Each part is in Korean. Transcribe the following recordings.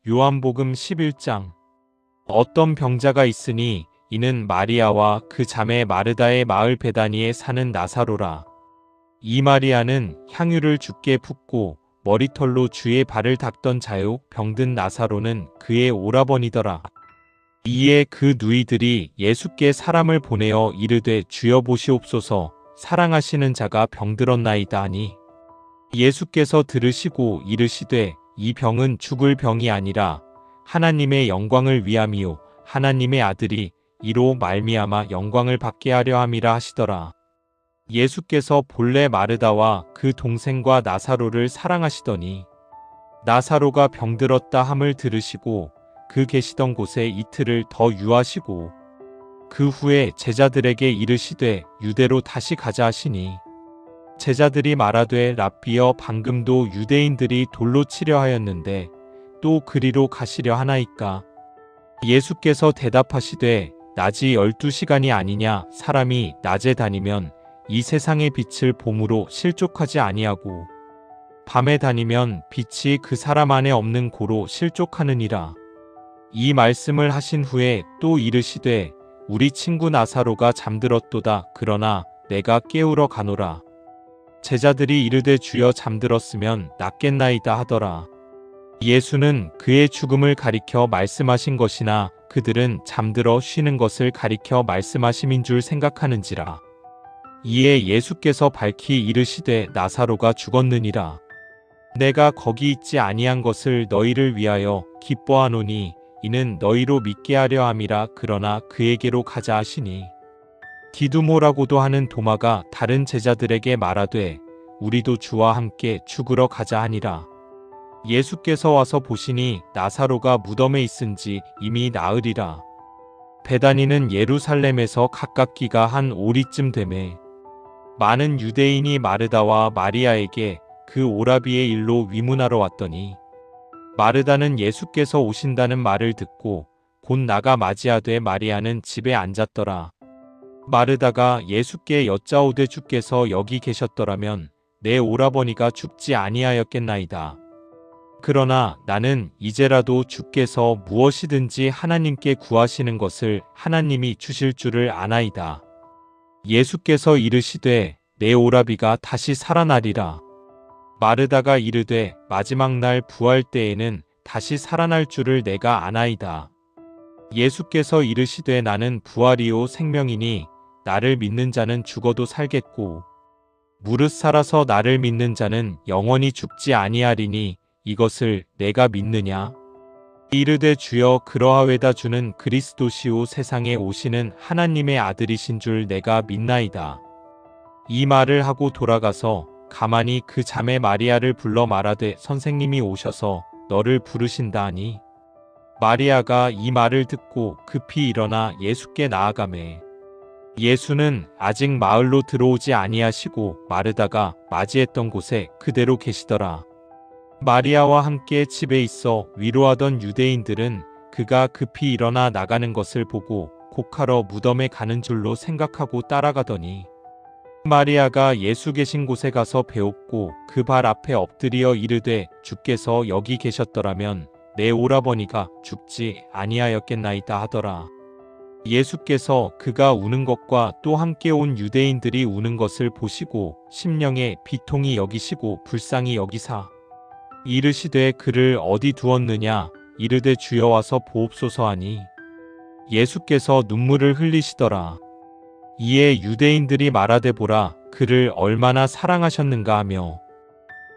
요한복음 11장. 어떤 병자가 있으니 이는 마리아와 그 자매 마르다의 마을 베다니에 사는 나사로라. 이 마리아는 향유를 주께 붓고 머리털로 주의 발을 닦던 자요, 병든 나사로는 그의 오라버니더라. 이에 그 누이들이 예수께 사람을 보내어 이르되 주여 보시옵소서, 사랑하시는 자가 병들었나이다 하니, 예수께서 들으시고 이르시되 이 병은 죽을 병이 아니라 하나님의 영광을 위함이요 하나님의 아들이 이로 말미암아 영광을 받게 하려 함이라 하시더라. 예수께서 본래 마르다와 그 동생과 나사로를 사랑하시더니 나사로가 병들었다 함을 들으시고 그 계시던 곳에 이틀을 더 유하시고 그 후에 제자들에게 이르시되 유대로 다시 가자 하시니, 제자들이 말하되 랍비여, 방금도 유대인들이 돌로 치려 하였는데 또 그리로 가시려 하나이까? 예수께서 대답하시되 낮이 12시간이 아니냐? 사람이 낮에 다니면 이 세상의 빛을 봄으로 실족하지 아니하고 밤에 다니면 빛이 그 사람 안에 없는 고로 실족하느니라. 이 말씀을 하신 후에 또 이르시되 우리 친구 나사로가 잠들었도다. 그러나 내가 깨우러 가노라. 제자들이 이르되 주여, 잠들었으면 낫겠나이다 하더라. 예수는 그의 죽음을 가리켜 말씀하신 것이나 그들은 잠들어 쉬는 것을 가리켜 말씀하심인 줄 생각하는지라. 이에 예수께서 밝히 이르시되 나사로가 죽었느니라. 내가 거기 있지 아니한 것을 너희를 위하여 기뻐하노니 이는 너희로 믿게 하려 함이라. 그러나 그에게로 가자 하시니, 디두모라고도 하는 도마가 다른 제자들에게 말하되 우리도 주와 함께 죽으러 가자 하니라. 예수께서 와서 보시니 나사로가 무덤에 있은지 이미 나으리라. 베다니는 예루살렘에서 가깝기가 한 오리쯤 되매 많은 유대인이 마르다와 마리아에게 그 오라비의 일로 위문하러 왔더니, 마르다는 예수께서 오신다는 말을 듣고 곧 나가 맞이하되 마리아는 집에 앉았더라. 마르다가 예수께 여짜오되 주께서 여기 계셨더라면 내 오라버니가 죽지 아니하였겠나이다. 그러나 나는 이제라도 주께서 무엇이든지 하나님께 구하시는 것을 하나님이 주실 줄을 아나이다. 예수께서 이르시되 내 오라비가 다시 살아나리라. 마르다가 이르되 마지막 날 부활 때에는 다시 살아날 줄을 내가 아나이다. 예수께서 이르시되 나는 부활이요 생명이니 나를 믿는 자는 죽어도 살겠고 무릇 살아서 나를 믿는 자는 영원히 죽지 아니하리니 이것을 내가 믿느냐? 이르되 주여, 그러하외다. 주는 그리스도시요 세상에 오시는 하나님의 아들이신 줄 내가 믿나이다. 이 말을 하고 돌아가서 가만히 그 자매 마리아를 불러 말하되 선생님이 오셔서 너를 부르신다 하니, 마리아가 이 말을 듣고 급히 일어나 예수께 나아가매 예수는 아직 마을로 들어오지 아니하시고 마르다가 맞이했던 곳에 그대로 계시더라. 마리아와 함께 집에 있어 위로하던 유대인들은 그가 급히 일어나 나가는 것을 보고 곡하러 무덤에 가는 줄로 생각하고 따라가더니, 마리아가 예수 계신 곳에 가서 배웠고 그 발 앞에 엎드려 이르되 주께서 여기 계셨더라면 내 오라버니가 죽지 아니하였겠나이다 하더라. 예수께서 그가 우는 것과 또 함께 온 유대인들이 우는 것을 보시고 심령에 비통히 여기시고 불쌍히 여기사 이르시되 그를 어디 두었느냐? 이르되 주여 와서 보옵소서 하니, 예수께서 눈물을 흘리시더라. 이에 유대인들이 말하되 보라, 그를 얼마나 사랑하셨는가 하며,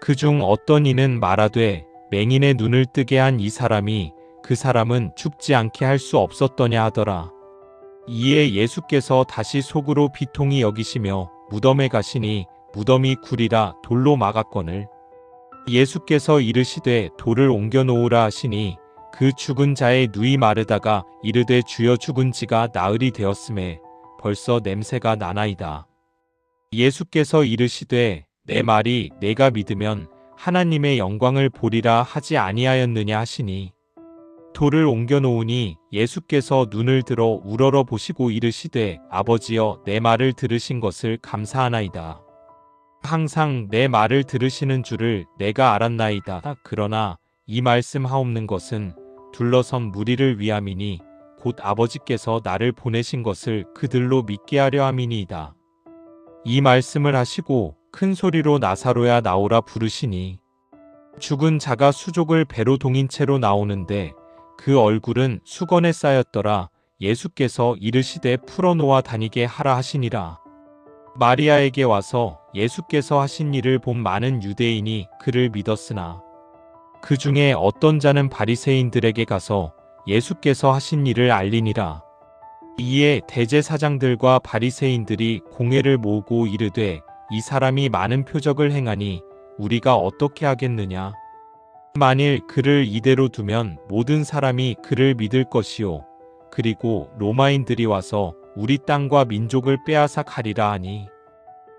그중 어떤 이는 말하되 맹인의 눈을 뜨게 한 이 사람이 그 사람은 죽지 않게 할 수 없었더냐 하더라. 이에 예수께서 다시 속으로 비통히 여기시며 무덤에 가시니 무덤이 구리라 돌로 막았거늘, 예수께서 이르시되 돌을 옮겨 놓으라 하시니 그 죽은 자의 누이 마르다가 이르되 주여, 죽은 지가 나흘이 되었음에 벌써 냄새가 나나이다. 예수께서 이르시되 내 말이 내가 믿으면 하나님의 영광을 보리라 하지 아니하였느냐 하시니, 돌을 옮겨 놓으니 예수께서 눈을 들어 우러러 보시고 이르시되 아버지여, 내 말을 들으신 것을 감사하나이다. 항상 내 말을 들으시는 줄을 내가 알았나이다. 그러나 이 말씀 하옵는 것은 둘러선 무리를 위함이니 곧 아버지께서 나를 보내신 것을 그들로 믿게 하려 함이니이다. 이 말씀을 하시고 큰 소리로 나사로야 나오라 부르시니 죽은 자가 수족을 배로 동인 채로 나오는데 그 얼굴은 수건에 쌓였더라. 예수께서 이르시되 풀어놓아 다니게 하라 하시니라. 마리아에게 와서 예수께서 하신 일을 본 많은 유대인이 그를 믿었으나 그 중에 어떤 자는 바리새인들에게 가서 예수께서 하신 일을 알리니라. 이에 대제사장들과 바리새인들이 공회를 모으고 이르되 이 사람이 많은 표적을 행하니 우리가 어떻게 하겠느냐? 만일 그를 이대로 두면 모든 사람이 그를 믿을 것이요. 그리고 로마인들이 와서 우리 땅과 민족을 빼앗아 가리라 하니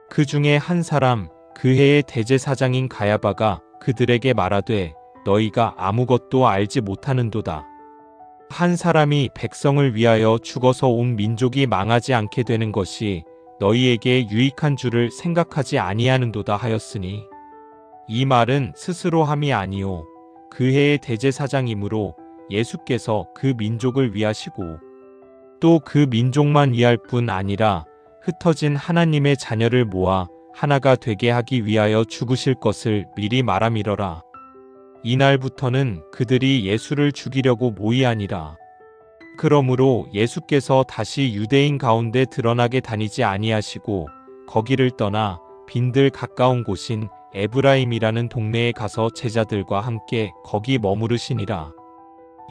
그 중에 한 사람 그 해의 대제사장인 가야바가 그들에게 말하되 너희가 아무것도 알지 못하는도다. 한 사람이 백성을 위하여 죽어서 온 민족이 망하지 않게 되는 것이 너희에게 유익한 줄을 생각하지 아니하는도다 하였으니 이 말은 스스로 함이 아니요 그 해의 대제사장이므로 예수께서 그 민족을 위하시고 또 그 민족만 위할 뿐 아니라 흩어진 하나님의 자녀를 모아 하나가 되게 하기 위하여 죽으실 것을 미리 말함이러라. 이날부터는 그들이 예수를 죽이려고 모이하니라. 그러므로 예수께서 다시 유대인 가운데 드러나게 다니지 아니하시고 거기를 떠나 빈들 가까운 곳인 에브라임이라는 동네에 가서 제자들과 함께 거기 머무르시니라.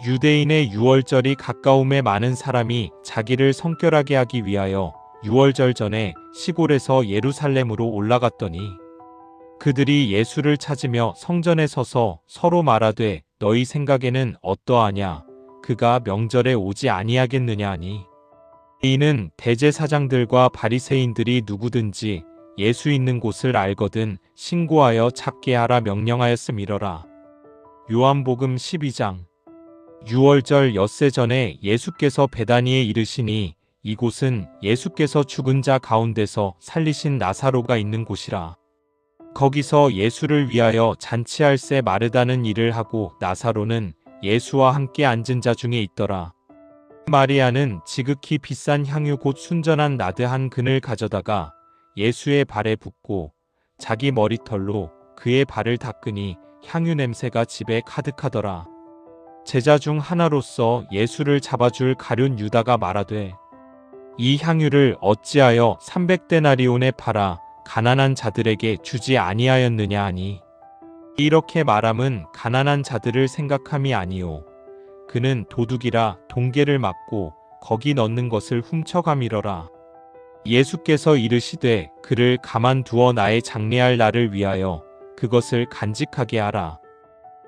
유대인의 유월절이 가까움에 많은 사람이 자기를 성결하게 하기 위하여 유월절 전에 시골에서 예루살렘으로 올라갔더니 그들이 예수를 찾으며 성전에 서서 서로 말하되 너희 생각에는 어떠하냐? 그가 명절에 오지 아니하겠느냐 하니 이는 대제사장들과 바리새인들이 누구든지 예수 있는 곳을 알거든 신고하여 찾게 하라 명령하였음이러라. 요한복음 12장. 유월절 엿새 전에 예수께서 베다니에 이르시니 이곳은 예수께서 죽은 자 가운데서 살리신 나사로가 있는 곳이라. 거기서 예수를 위하여 잔치할 새 마르다는 일을 하고 나사로는 예수와 함께 앉은 자 중에 있더라. 마리아는 지극히 비싼 향유 곧 순전한 나드 한 근을 가져다가 예수의 발에 붓고 자기 머리털로 그의 발을 닦으니 향유 냄새가 집에 가득하더라. 제자 중 하나로서 예수를 잡아줄 가룟 유다가 말하되 이 향유를 어찌하여 300데나리온에 팔아 가난한 자들에게 주지 아니하였느냐 하니 이렇게 말함은 가난한 자들을 생각함이 아니요 그는 도둑이라 동계를 맞고 거기 넣는 것을 훔쳐가미러라. 예수께서 이르시되 그를 가만두어 나의 장례할 날을 위하여 그것을 간직하게 하라.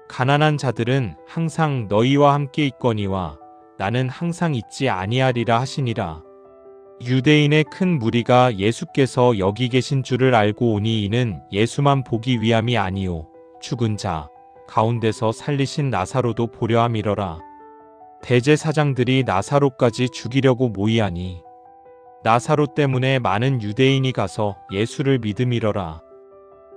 가난한 자들은 항상 너희와 함께 있거니와 나는 항상 있지 아니하리라 하시니라. 유대인의 큰 무리가 예수께서 여기 계신 줄을 알고 오니 이는 예수만 보기 위함이 아니요 죽은 자 가운데서 살리신 나사로도 보려 함이러라. 대제사장들이 나사로까지 죽이려고 모이하니 나사로 때문에 많은 유대인이 가서 예수를 믿음이러라.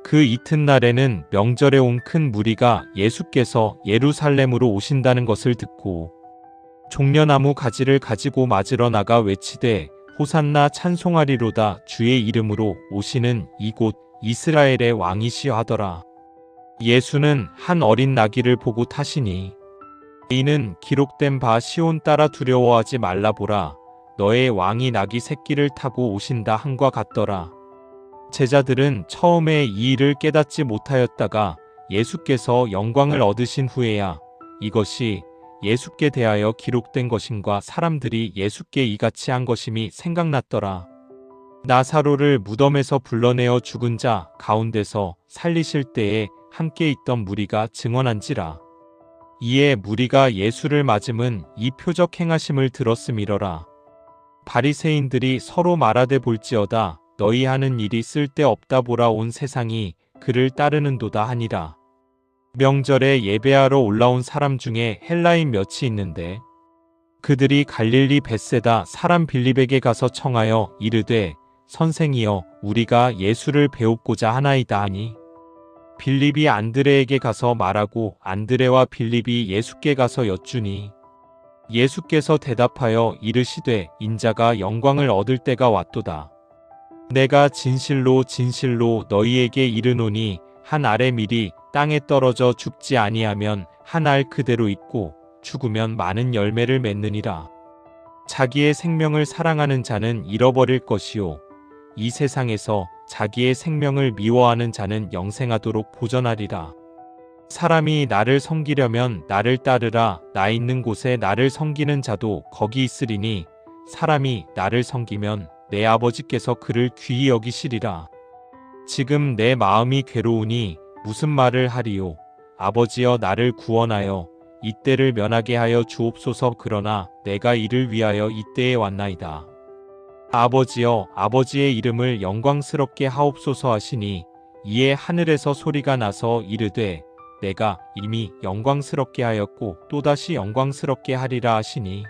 그 이튿날에는 명절에 온 큰 무리가 예수께서 예루살렘으로 오신다는 것을 듣고 종려나무 가지를 가지고 맞으러 나가 외치되 호산나 찬송하리로다 주의 이름으로 오시는 이곳 이스라엘의 왕이시여 하더라. 예수는 한 어린 나귀를 보고 타시니 이는 기록된 바 시온 따라 두려워하지 말라 보라 너의 왕이 나귀 새끼를 타고 오신다 함과 같더라. 제자들은 처음에 이 일을 깨닫지 못하였다가 예수께서 영광을 얻으신 후에야 이것이 예수께 대하여 기록된 것임과 사람들이 예수께 이같이 한 것임이 생각났더라. 나사로를 무덤에서 불러내어 죽은 자 가운데서 살리실 때에 함께 있던 무리가 증언한지라. 이에 무리가 예수를 맞음은 이 표적 행하심을 들었음이러라. 바리새인들이 서로 말하되 볼지어다 너희 하는 일이 쓸데없다 보라 온 세상이 그를 따르는도다 하니라. 명절에 예배하러 올라온 사람 중에 헬라인 몇이 있는데 그들이 갈릴리 벳세다 사람 빌립에게 가서 청하여 이르되 선생이여 우리가 예수를 배웁고자 하나이다 하니 빌립이 안드레에게 가서 말하고 안드레와 빌립이 예수께 가서 여쭈니 예수께서 대답하여 이르시되 인자가 영광을 얻을 때가 왔도다. 내가 진실로 진실로 너희에게 이르노니 한 알의 밀이 땅에 떨어져 죽지 아니하면 한 알 그대로 있고 죽으면 많은 열매를 맺느니라. 자기의 생명을 사랑하는 자는 잃어버릴 것이요 이 세상에서 자기의 생명을 미워하는 자는 영생하도록 보전하리라. 사람이 나를 섬기려면 나를 따르라. 나 있는 곳에 나를 섬기는 자도 거기 있으리니 사람이 나를 섬기면 내 아버지께서 그를 귀히 여기시리라. 지금 내 마음이 괴로우니 무슨 말을 하리요. 아버지여 나를 구원하여 이때를 면하게 하여 주옵소서. 그러나 내가 이를 위하여 이때에 왔나이다. 아버지여 아버지의 이름을 영광스럽게 하옵소서 하시니 이에 하늘에서 소리가 나서 이르되 내가 이미 영광스럽게 하였고 또다시 영광스럽게 하리라 하시니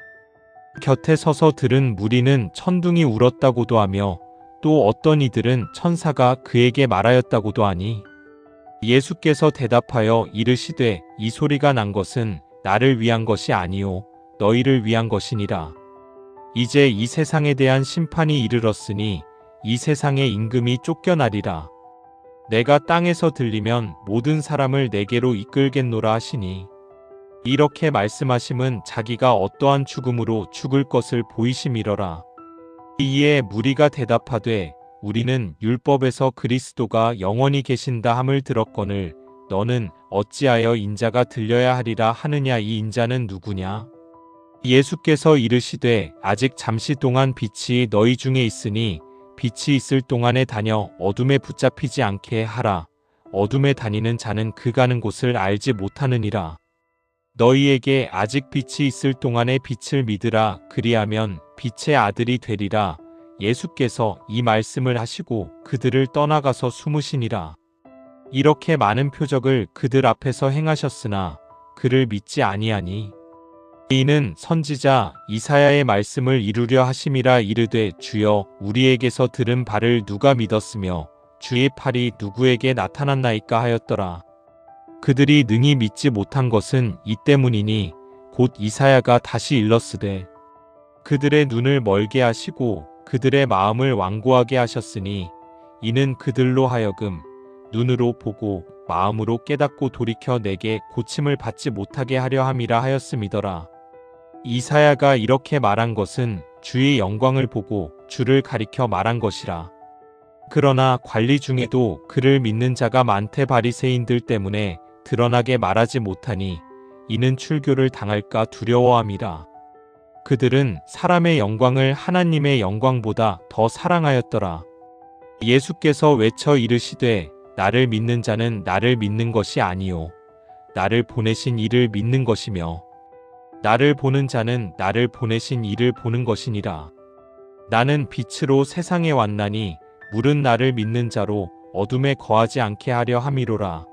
곁에 서서 들은 무리는 천둥이 울었다고도 하며 또 어떤 이들은 천사가 그에게 말하였다고도 하니 예수께서 대답하여 이르시되 이 소리가 난 것은 나를 위한 것이 아니요 너희를 위한 것이니라. 이제 이 세상에 대한 심판이 이르렀으니 이 세상의 임금이 쫓겨나리라. 내가 땅에서 들리면 모든 사람을 내게로 이끌겠노라 하시니 이렇게 말씀하심은 자기가 어떠한 죽음으로 죽을 것을 보이심이러라. 이에 무리가 대답하되 우리는 율법에서 그리스도가 영원히 계신다 함을 들었거늘 너는 어찌하여 인자가 들려야 하리라 하느냐. 이 인자는 누구냐? 예수께서 이르시되 아직 잠시 동안 빛이 너희 중에 있으니 빛이 있을 동안에 다녀 어둠에 붙잡히지 않게 하라. 어둠에 다니는 자는 그 가는 곳을 알지 못하느니라. 너희에게 아직 빛이 있을 동안에 빛을 믿으라. 그리하면 빛의 아들이 되리라. 예수께서 이 말씀을 하시고 그들을 떠나가서 숨으시니라. 이렇게 많은 표적을 그들 앞에서 행하셨으나 그를 믿지 아니하니 이는 선지자 이사야의 말씀을 이루려 하심이라. 이르되 주여 우리에게서 들은 바를 누가 믿었으며 주의 팔이 누구에게 나타났나이까 하였더라. 그들이 능히 믿지 못한 것은 이 때문이니 곧 이사야가 다시 일렀으되 그들의 눈을 멀게 하시고 그들의 마음을 완고하게 하셨으니 이는 그들로 하여금 눈으로 보고 마음으로 깨닫고 돌이켜 내게 고침을 받지 못하게 하려 함이라 하였음이더라. 이사야가 이렇게 말한 것은 주의 영광을 보고 주를 가리켜 말한 것이라. 그러나 관리 중에도 그를 믿는 자가 많되 바리새인들 때문에 드러나게 말하지 못하니 이는 출교를 당할까 두려워함이라. 그들은 사람의 영광을 하나님의 영광보다 더 사랑하였더라. 예수께서 외쳐 이르시되 나를 믿는 자는 나를 믿는 것이 아니요 나를 보내신 이를 믿는 것이며 나를 보는 자는 나를 보내신 이를 보는 것이니라. 나는 빛으로 세상에 왔나니 물은 나를 믿는 자로 어둠에 거하지 않게 하려 함이로라.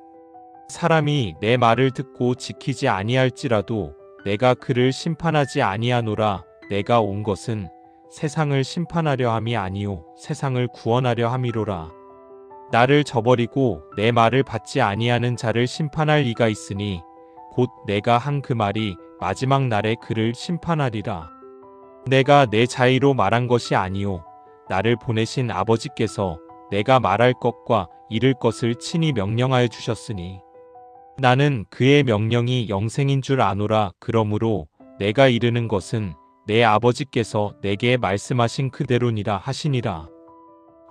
사람이 내 말을 듣고 지키지 아니할지라도 내가 그를 심판하지 아니하노라. 내가 온 것은 세상을 심판하려 함이 아니요 세상을 구원하려 함이로라. 나를 저버리고 내 말을 받지 아니하는 자를 심판할 이가 있으니 곧 내가 한 그 말이 마지막 날에 그를 심판하리라. 내가 내 자의로 말한 것이 아니요 나를 보내신 아버지께서 내가 말할 것과 이를 것을 친히 명령하여 주셨으니 나는 그의 명령이 영생인 줄 아노라. 그러므로 내가 이르는 것은 내 아버지께서 내게 말씀하신 그대로니라 하시니라.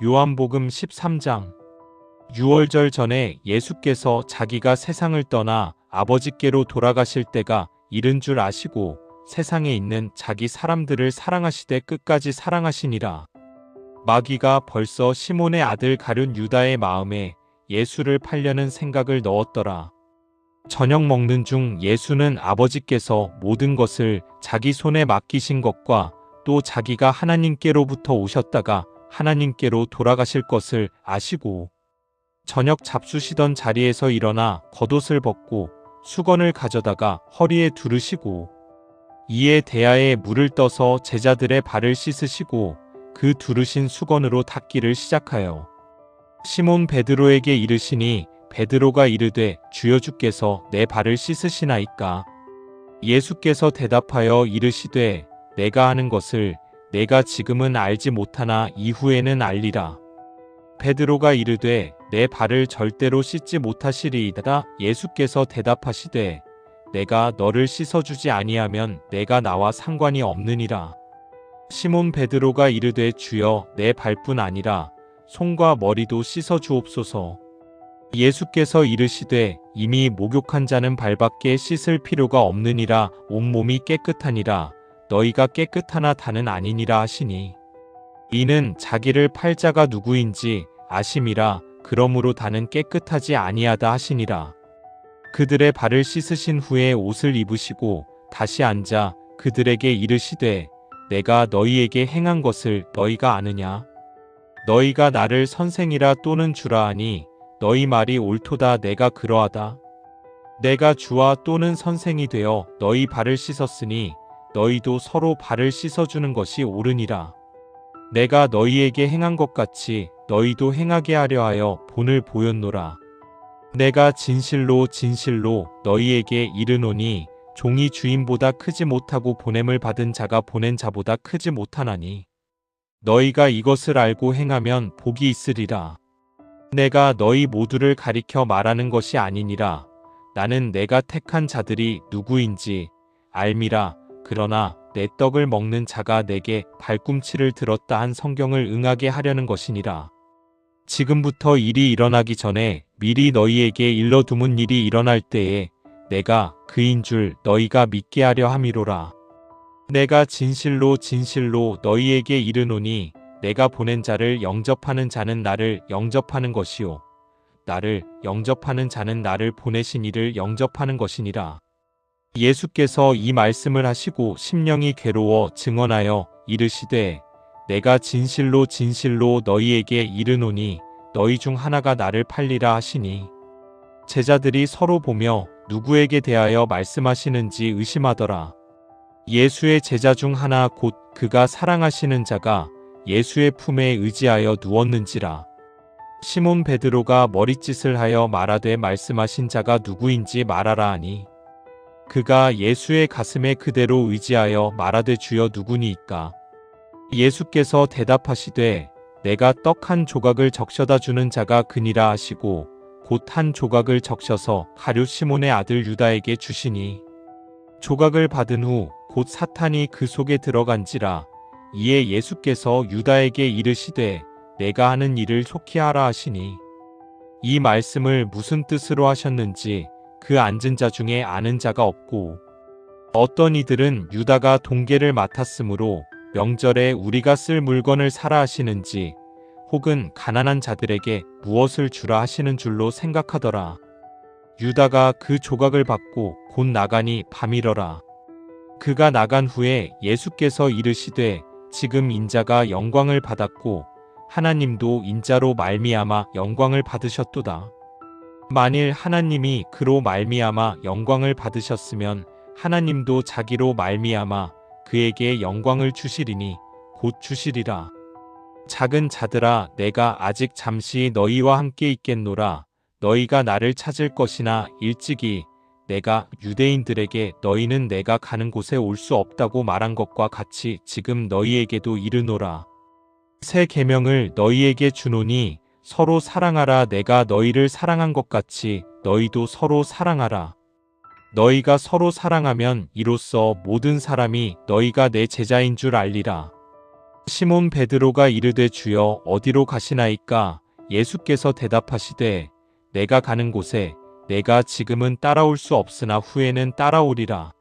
요한복음 13장. 유월절 전에 예수께서 자기가 세상을 떠나 아버지께로 돌아가실 때가 이른 줄 아시고 세상에 있는 자기 사람들을 사랑하시되 끝까지 사랑하시니라. 마귀가 벌써 시몬의 아들 가룟 유다의 마음에 예수를 팔려는 생각을 넣었더라. 저녁 먹는 중 예수는 아버지께서 모든 것을 자기 손에 맡기신 것과 또 자기가 하나님께로부터 오셨다가 하나님께로 돌아가실 것을 아시고 저녁 잡수시던 자리에서 일어나 겉옷을 벗고 수건을 가져다가 허리에 두르시고 이에 대야에 물을 떠서 제자들의 발을 씻으시고 그 두르신 수건으로 닦기를 시작하여 시몬 베드로에게 이르시니 베드로가 이르되 주여 주께서 내 발을 씻으시나이까. 예수께서 대답하여 이르시되 내가 하는 것을 내가 지금은 알지 못하나 이후에는 알리라. 베드로가 이르되 내 발을 절대로 씻지 못하시리이다. 예수께서 대답하시되 내가 너를 씻어주지 아니하면 내가 나와 상관이 없느니라. 시몬 베드로가 이르되 주여 내 발뿐 아니라 손과 머리도 씻어 주옵소서. 예수께서 이르시되 이미 목욕한 자는 발밖에 씻을 필요가 없느니라. 온몸이 깨끗하니라. 너희가 깨끗하나 다는 아니니라 하시니 이는 자기를 팔 자가 누구인지 아심이라. 그러므로 다는 깨끗하지 아니하다 하시니라. 그들의 발을 씻으신 후에 옷을 입으시고 다시 앉아 그들에게 이르시되 내가 너희에게 행한 것을 너희가 아느냐? 너희가 나를 선생이라 또는 주라 하니 너희 말이 옳도다. 내가 그러하다. 내가 주와 또는 선생이 되어 너희 발을 씻었으니 너희도 서로 발을 씻어주는 것이 옳으니라. 내가 너희에게 행한 것 같이 너희도 행하게 하려 하여 본을 보였노라. 내가 진실로 진실로 너희에게 이르노니 종이 주인보다 크지 못하고 보냄을 받은 자가 보낸 자보다 크지 못하나니 너희가 이것을 알고 행하면 복이 있으리라. 내가 너희 모두를 가리켜 말하는 것이 아니니라. 나는 내가 택한 자들이 누구인지 알미라. 그러나 내 떡을 먹는 자가 내게 발꿈치를 들었다 한 성경을 응하게 하려는 것이니라. 지금부터 일이 일어나기 전에 미리 너희에게 일러두문 일이 일어날 때에 내가 그인 줄 너희가 믿게 하려 함이로라. 내가 진실로 진실로 너희에게 이르노니 내가 보낸 자를 영접하는 자는 나를 영접하는 것이요 나를 영접하는 자는 나를 보내신 이를 영접하는 것이니라. 예수께서 이 말씀을 하시고 심령이 괴로워 증언하여 이르시되 내가 진실로 진실로 너희에게 이르노니 너희 중 하나가 나를 팔리라 하시니 제자들이 서로 보며 누구에게 대하여 말씀하시는지 의심하더라. 예수의 제자 중 하나 곧 그가 사랑하시는 자가 예수의 품에 의지하여 누웠는지라. 시몬 베드로가 머리짓을 하여 말하되 말씀하신 자가 누구인지 말하라 하니 그가 예수의 가슴에 그대로 의지하여 말하되 주여 누구니이까. 예수께서 대답하시되 내가 떡 한 조각을 적셔다 주는 자가 그니라 하시고 곧 한 조각을 적셔서 가룟 시몬의 아들 유다에게 주시니 조각을 받은 후 곧 사탄이 그 속에 들어간지라. 이에 예수께서 유다에게 이르시되 내가 하는 일을 속히 하라 하시니 이 말씀을 무슨 뜻으로 하셨는지 그 앉은 자 중에 아는 자가 없고 어떤 이들은 유다가 동계를 맡았으므로 명절에 우리가 쓸 물건을 사라 하시는지 혹은 가난한 자들에게 무엇을 주라 하시는 줄로 생각하더라. 유다가 그 조각을 받고 곧 나가니 밤이러라. 그가 나간 후에 예수께서 이르시되 지금 인자가 영광을 받았고 하나님도 인자로 말미암아 영광을 받으셨도다. 만일 하나님이 그로 말미암아 영광을 받으셨으면 하나님도 자기로 말미암아 그에게 영광을 주시리니 곧 주시리라. 작은 자들아 내가 아직 잠시 너희와 함께 있겠노라. 너희가 나를 찾을 것이나 일찍이 내가 유대인들에게 너희는 내가 가는 곳에 올 수 없다고 말한 것과 같이 지금 너희에게도 이르노라. 새 계명을 너희에게 주노니 서로 사랑하라. 내가 너희를 사랑한 것 같이 너희도 서로 사랑하라. 너희가 서로 사랑하면 이로써 모든 사람이 너희가 내 제자인 줄 알리라. 시몬 베드로가 이르되 주여 어디로 가시나이까? 예수께서 대답하시되 내가 가는 곳에 내가 지금은 따라올 수 없으나 후에는 따라오리라.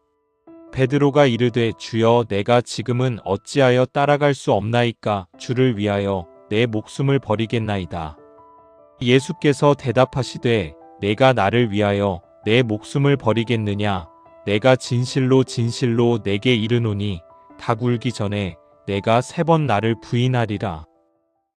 베드로가 이르되 주여 내가 지금은 어찌하여 따라갈 수 없나이까? 주를 위하여 내 목숨을 버리겠나이다. 예수께서 대답하시되 내가 나를 위하여 내 목숨을 버리겠느냐? 내가 진실로 진실로 내게 이르노니 닭 울기 전에 내가 3번 나를 부인하리라.